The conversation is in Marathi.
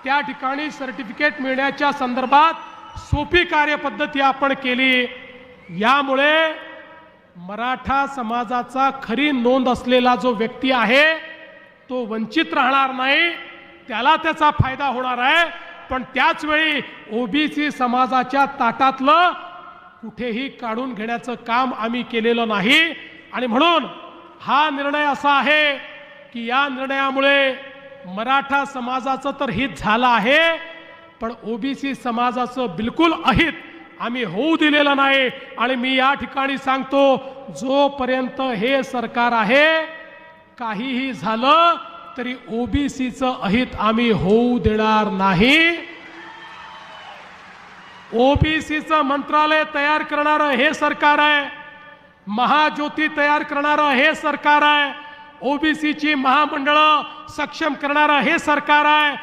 त्या ठिकाणी सर्टिफिकेट मिळण्याच्या संदर्भात सोपी कार्यपद्धती आपण केली। यामुळे मराठा समाजाचा खरी नोंद असलेला जो व्यक्ती आहे तो वंचित राहणार नाही, त्याला त्याचा फायदा होणार आहे। पण त्याच वेळी ओबीसी समाजाच्या ताटातलं कुठेही काढून घेण्याचं काम आम्ही केलेलं नाही। आणि म्हणून हा निर्णय असा आहे की या निर्णयामुळे मराठा समाजाचं तर हित झालं आहे, पण ओबीसी समाजाचं बिलकुल अहित आम्ही होऊ दिलेलं नाही। आणि मी या ठिकाणी सांगतो, जोपर्यंत हे सरकार आहे काहीही झालं तरी ओबीसीचं अहित आम्ही होऊ देणार नाही। ओबीसीचं मंत्रालय तयार करणारं हे सरकार आहे, महाज्योती तयार करणारं हे सरकार आहे, ओबीसीची महामंडळं सक्षम करणारं हे सरकार आहे।